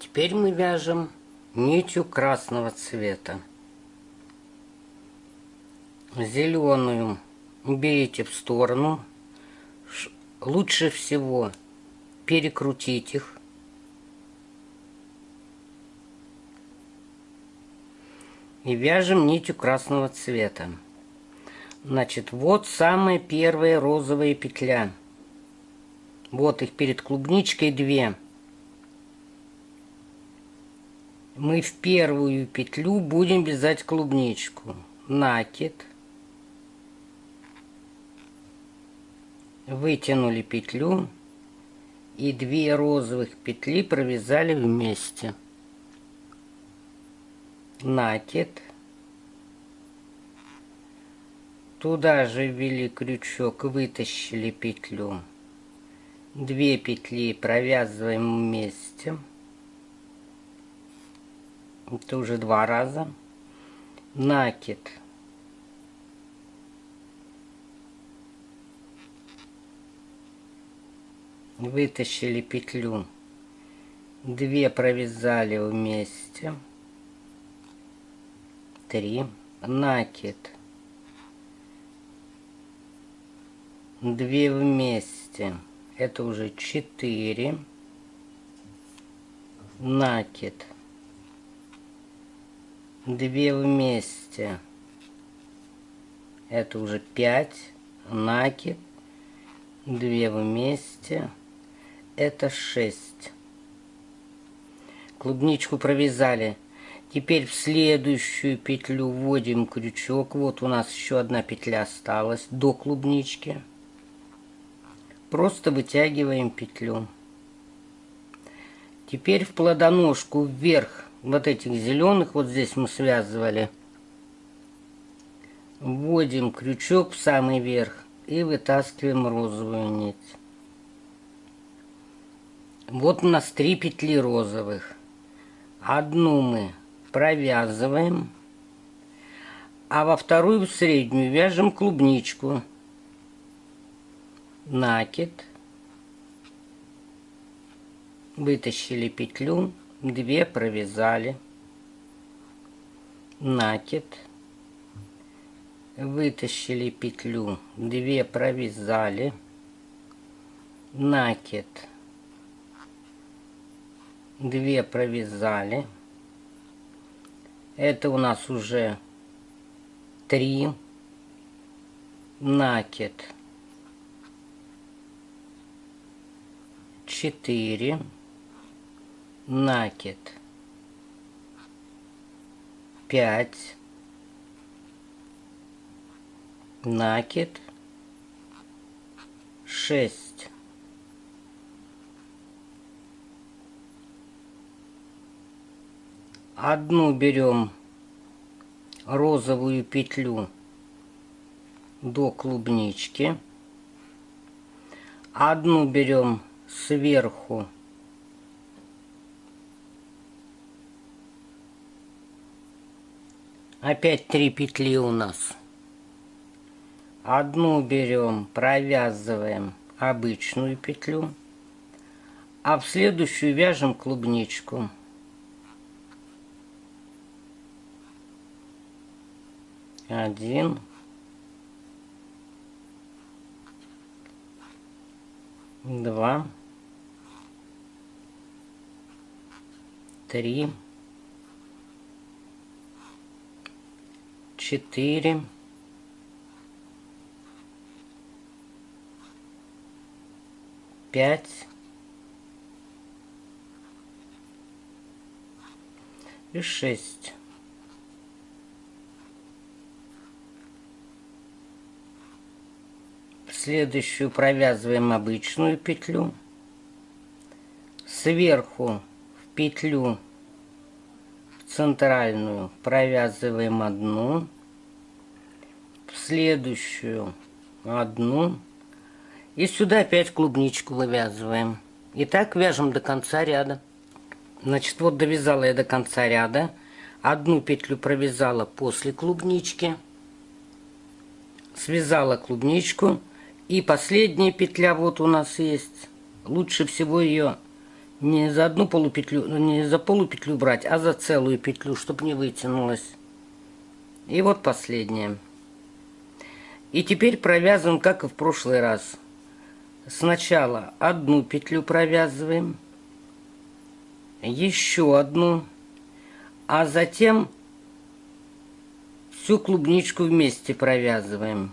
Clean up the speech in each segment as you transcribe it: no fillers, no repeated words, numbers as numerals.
Теперь мы вяжем нитью красного цвета. Зеленую уберите в сторону. Лучше всего перекрутить их. И вяжем нитью красного цвета. Значит, вот самая первая розовая петля. Вот их перед клубничкой две. Мы в первую петлю будем вязать клубничку. Накид. Вытянули петлю. И две розовых петли провязали вместе. Накид. Туда же ввели крючок, вытащили петлю. Две петли провязываем вместе. Это уже два раза. Накид. Вытащили петлю. Две провязали вместе. Три. Накид. Две вместе. Это уже 4. Накид. Две вместе. Это уже 5. Накид. Две вместе. Это 6. Клубничку провязали. Теперь в следующую петлю вводим крючок. Вот у нас еще одна петля осталась до клубнички. Просто вытягиваем петлю. Теперь в плодоножку вверх вот этих зеленых, вот здесь мы связывали, вводим крючок в самый верх и вытаскиваем розовую нить. Вот у нас 3 петли розовых. Одну мы провязываем, а во вторую в среднюю вяжем клубничку. Накид. Вытащили петлю, 2 провязали. Накид. Вытащили петлю, 2 провязали. Накид. 2 провязали. Это у нас уже 3. Накид. 4. Накид. 5. Накид. 6. Одну берем розовую петлю до клубнички. Одну берем сверху. Опять 3 петли у нас. Одну берем, провязываем обычную петлю, а в следующую вяжем клубничку. Один. Два. 3. 4. 5. И 6. Следующую провязываем обычную петлю. Сверху в петлю в центральную провязываем одну. В следующую одну. И сюда опять клубничку вывязываем. И так вяжем до конца ряда. Значит, вот довязала я до конца ряда. Одну петлю провязала после клубнички. Связала клубничку. И последняя петля вот у нас есть. Лучше всего ее Не за одну полупетлю, не за полупетлю брать, а за целую петлю, чтобы не вытянулась. И вот последняя. И теперь провязываем, как и в прошлый раз. Сначала одну петлю провязываем, еще одну, а затем всю клубничку вместе провязываем.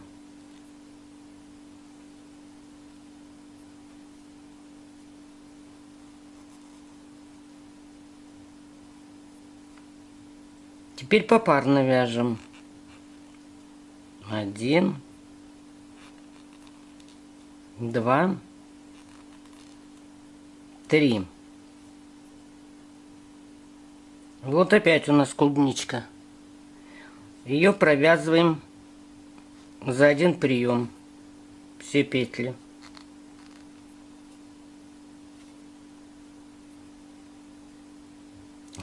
Теперь попарно вяжем. 1, 2, 3. Вот опять у нас клубничка. Ее провязываем за один прием. Все петли.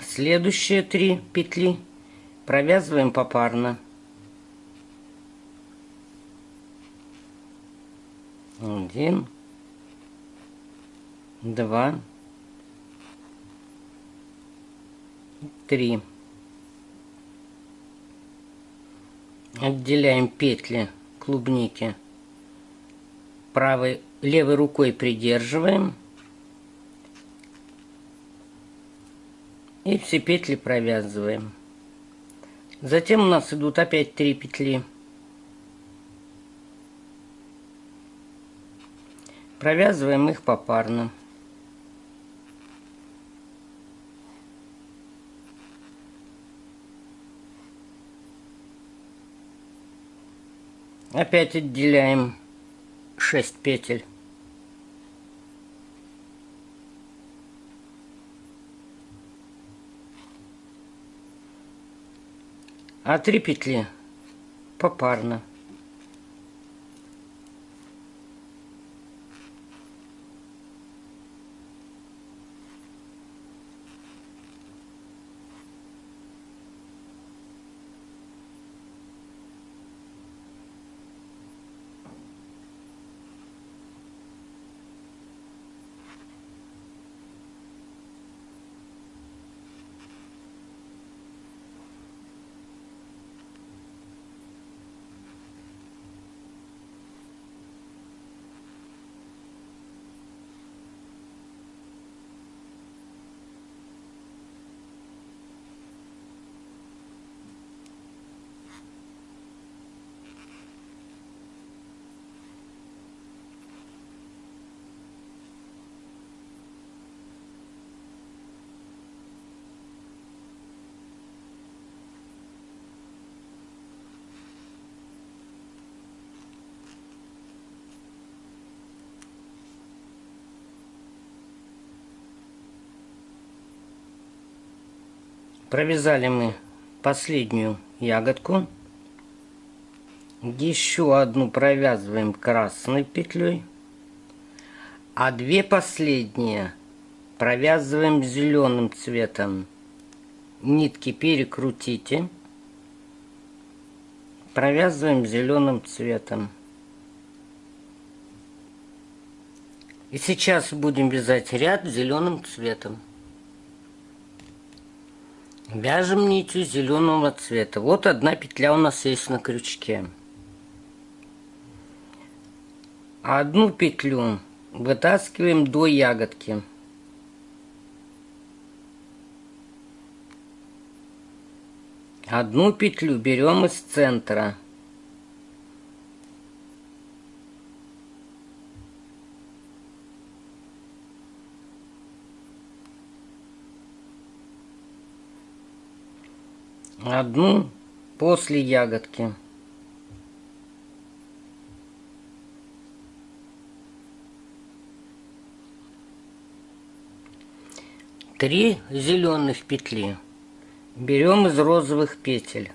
Следующие 3 петли провязываем попарно. 1, 2, 3. Отделяем петли клубники. Левой рукой придерживаем. И все петли провязываем. Затем у нас идут опять 3 петли. Провязываем их попарно. Опять отделяем 6 петель. А 3 петли попарно. Провязали мы последнюю ягодку. Еще одну провязываем красной петлей, а 2 последние провязываем зеленым цветом. Нитки перекрутите, провязываем зеленым цветом. И сейчас будем вязать ряд зеленым цветом. Вяжем нитью зеленого цвета. Вот одна петля у нас есть на крючке. Одну петлю вытаскиваем до ягодки. Одну петлю берем из центра. Одну после ягодки. Три зеленых петли берем из розовых петель.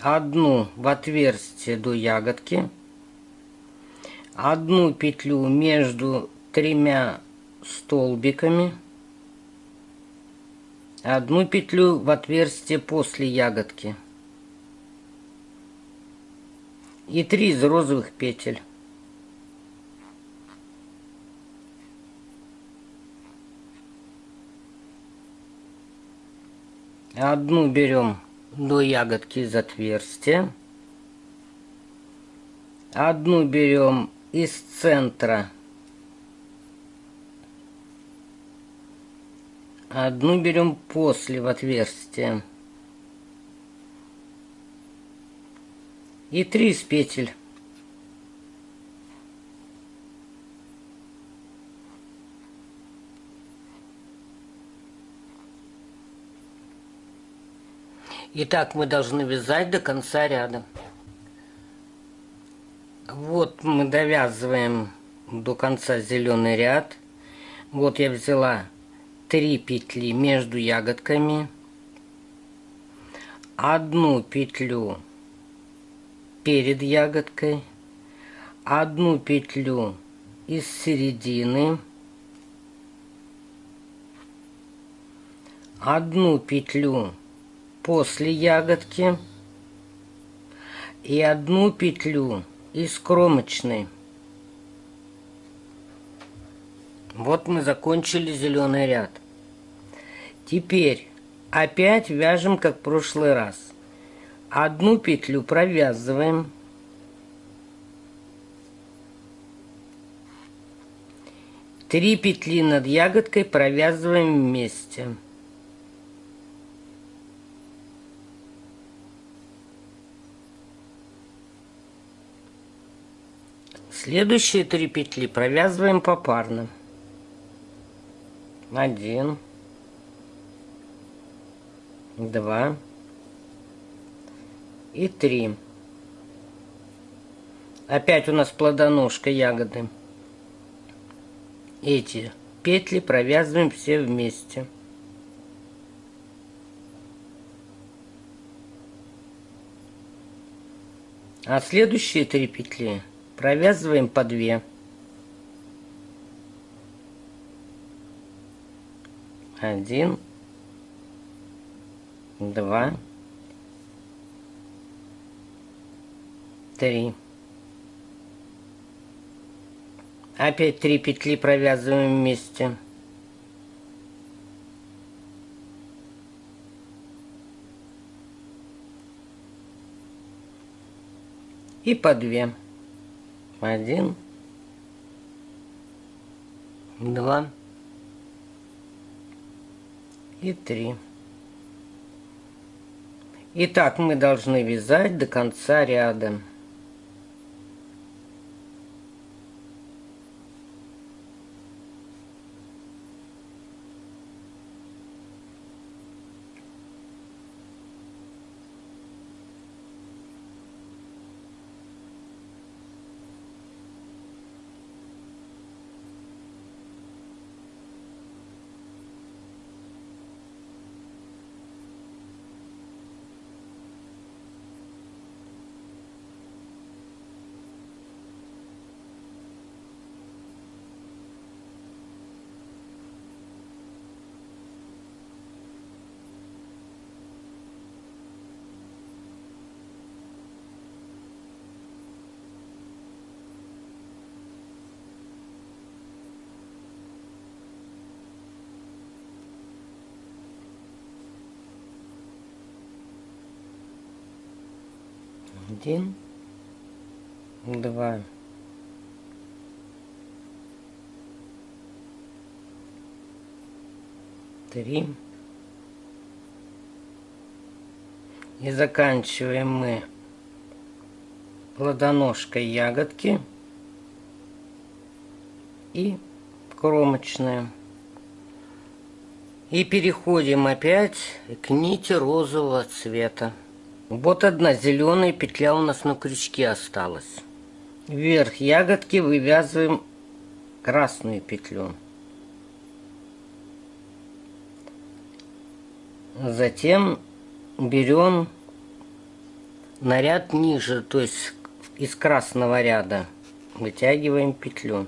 Одну в отверстие до ягодки, одну петлю между 3 столбиками Одну петлю в отверстие после ягодки и 3 из розовых петель. Одну берем до ягодки из отверстия, одну берем из центра, одну берем после в отверстие и 3 из петель. И так мы должны вязать до конца ряда. Вот мы довязываем до конца зеленый ряд. Вот я взяла 3 петли между ягодками, одну петлю перед ягодкой, одну петлю из середины, одну петлю после ягодки и одну петлю из кромочной. Вот мы закончили зеленый ряд. Теперь опять вяжем, как в прошлый раз. Одну петлю провязываем, три петли над ягодкой провязываем вместе. Следующие 3 петли провязываем попарно. 1, 2 и 3. Опять у нас плодоножка ягоды. Эти петли провязываем все вместе. А следующие 3 петли провязываем по 2. 1, 2, 3. Опять 3 петли провязываем вместе. И по 2. 1, 2 и 3. И так мы должны вязать до конца ряда. Один, 2, 3. И заканчиваем мы плодоножкой ягодки и кромочная. И переходим опять к нити розового цвета. Вот одна зеленая петля у нас на крючке осталась. Вверх ягодки вывязываем красную петлю. Затем берем на ряд ниже, то есть из красного ряда вытягиваем петлю.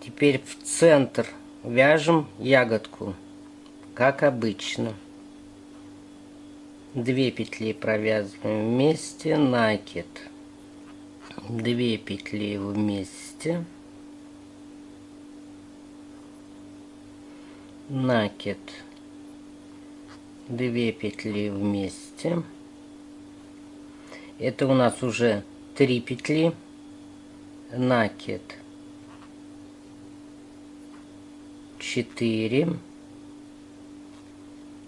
Теперь в центр вяжем ягодку как обычно. 2 петли провязываем вместе, накид, 2 петли вместе, накид, 2 петли вместе. Это у нас уже 3 петли, накид, 4,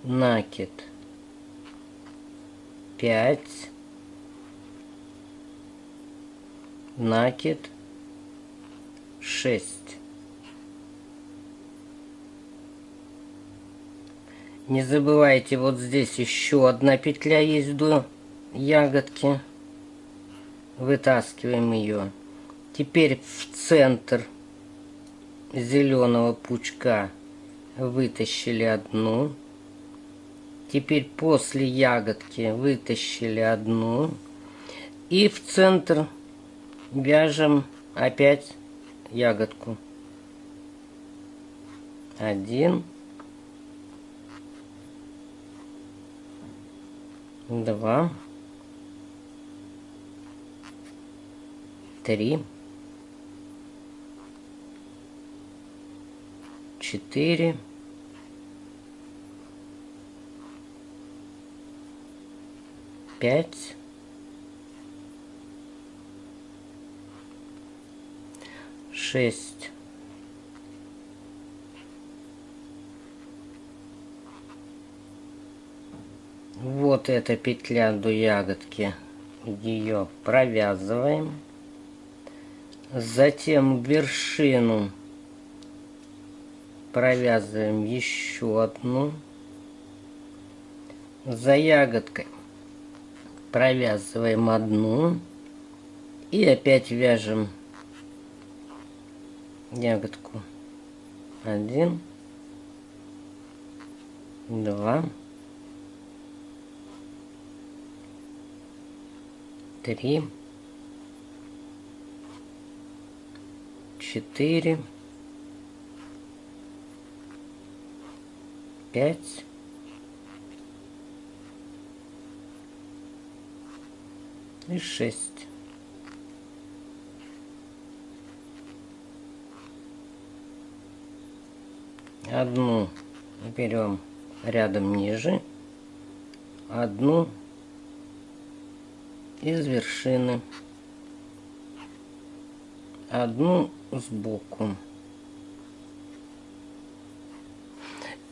накид, 5, накид, 6. Не забывайте, вот здесь еще одна петля есть до ягодки. Вытаскиваем ее. Теперь в центр зеленого пучка вытащили одну. Теперь после ягодки вытащили одну. И в центр вяжем опять ягодку. 1, 2, 3, 4, 5, 6. Вот эта петля до ягодки, ее провязываем. Затем вершину провязываем еще одну. За ягодкой провязываем одну. И опять вяжем ягодку. 1, 2, 3, 4, 5, 6. Одну берем рядом ниже, одну из вершины, одну сбоку.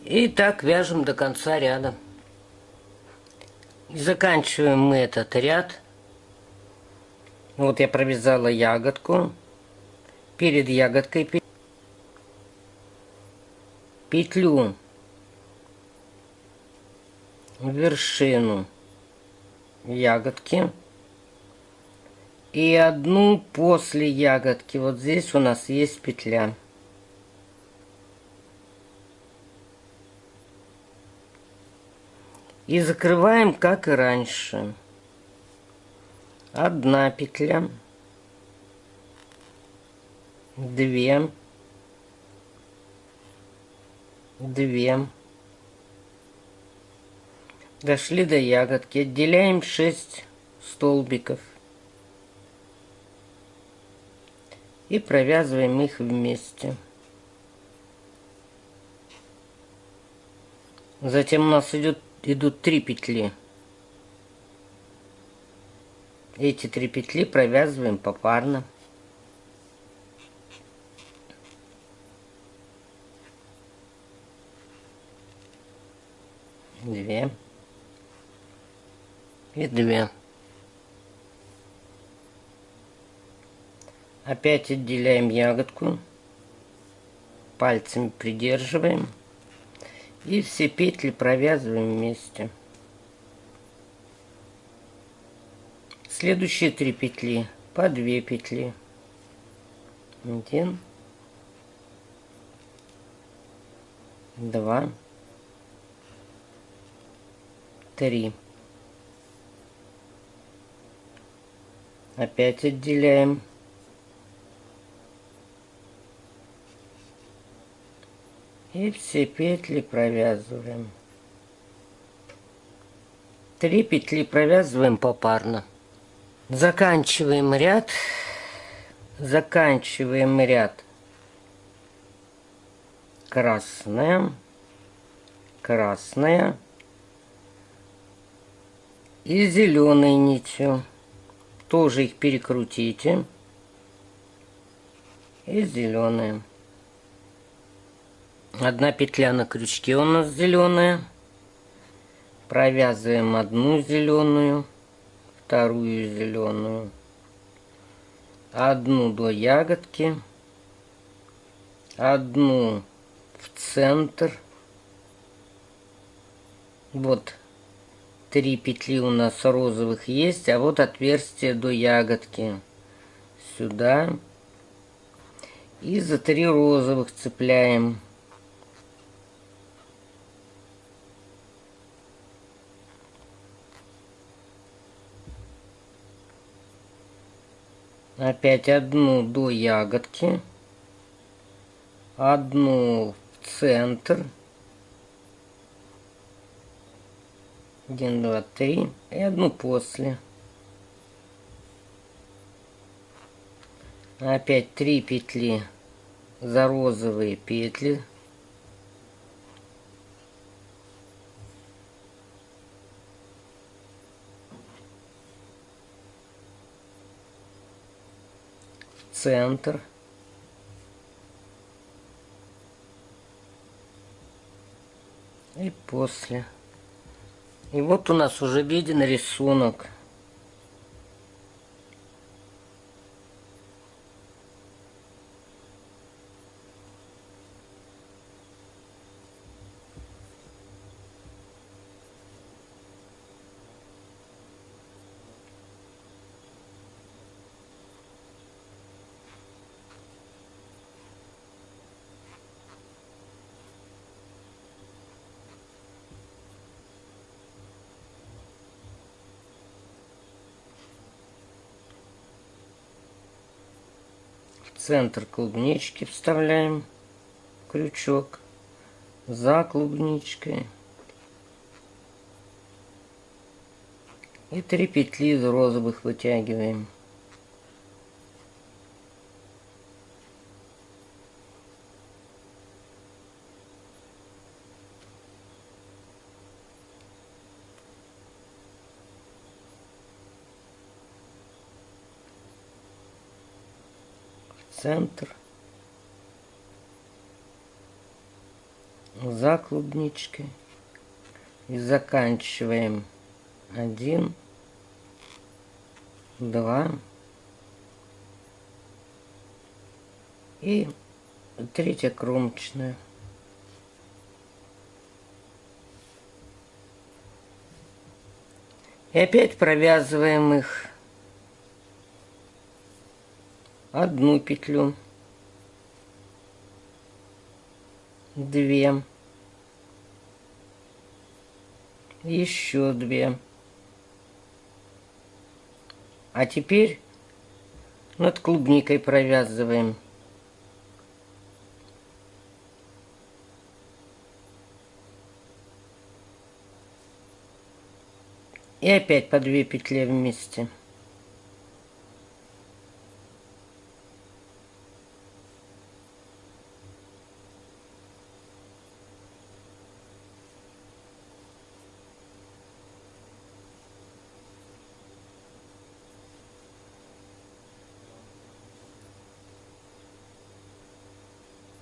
И так вяжем до конца ряда. И заканчиваем мы этот ряд. Вот я провязала ягодку. Перед ягодкой петлю в вершину ягодки и одну после ягодки. Вот здесь у нас есть петля. И закрываем, как и раньше. Одна петля, 2, 2. Дошли до ягодки. Отделяем 6 столбиков. И провязываем их вместе. Затем у нас идут 3 петли. Эти 3 петли провязываем попарно. Две и 2. Опять отделяем ягодку, пальцами придерживаем и все петли провязываем вместе. Следующие 3 петли по 2 петли. 1, 2, 3. Опять И все петли провязываем. 3 петли провязываем попарно. Заканчиваем ряд. Заканчиваем ряд. Красная, красная и зеленой нитью. Тоже их перекрутите. И зеленая. Одна петля на крючке у нас зеленая. Провязываем одну зеленую, вторую зеленую, одну до ягодки, одну в центр. Вот 3 петли у нас розовых есть, а вот отверстие до ягодки. Сюда. И за 3 розовых цепляем. Опять одну до ягодки, одну в центр, 1, 2, 3, и одну после. Опять 3 петли за розовые петли. Центр. И после. И вот у нас уже виден рисунок. В центр клубнички вставляем крючок, за клубничкой. И 3 петли из розовых вытягиваем. В центр. За клубничкой. И заканчиваем 1, 2 и 3 кромочная. И опять провязываем их одну петлю, 2, еще 2. А теперь над клубникой провязываем. И опять по 2 петли вместе.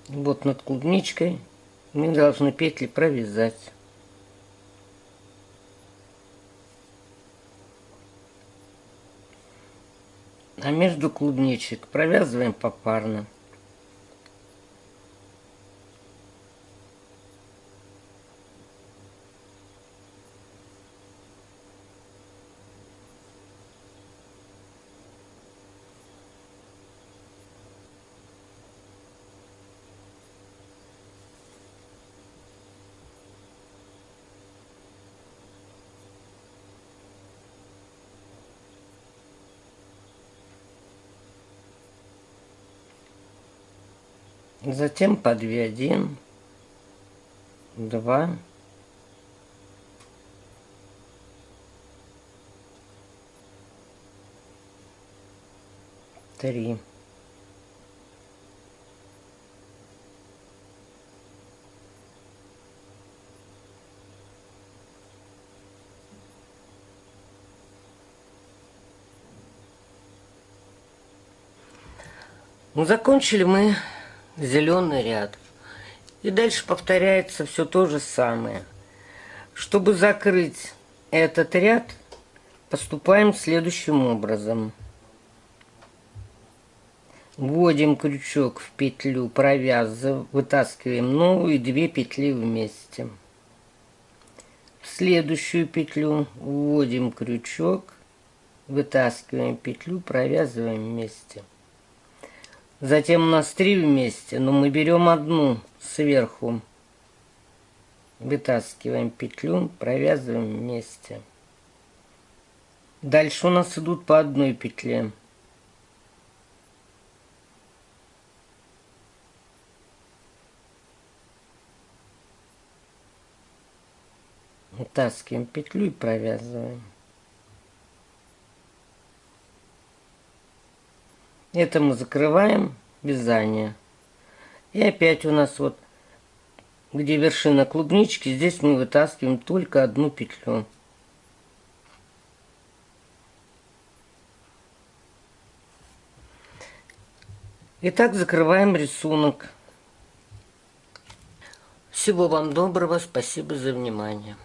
Вот над клубничкой мы должны петли провязать. А между клубничек провязываем попарно. Затем по 2, 1, 2, 3. Ну, закончили мы зеленый ряд. И дальше повторяется все то же самое. Чтобы закрыть этот ряд, поступаем следующим образом. Вводим крючок в петлю, провязываем, вытаскиваем новую и 2 петли вместе. В следующую петлю вводим крючок, вытаскиваем петлю, провязываем вместе. Затем у нас 3 вместе, но мы берем одну сверху, вытаскиваем петлю, провязываем вместе. Дальше у нас идут по одной петле. Вытаскиваем петлю и провязываем. Это мы закрываем вязание. И опять у нас вот, где вершина клубнички, здесь мы вытаскиваем только одну петлю. Итак, закрываем рисунок. Всего вам доброго, спасибо за внимание.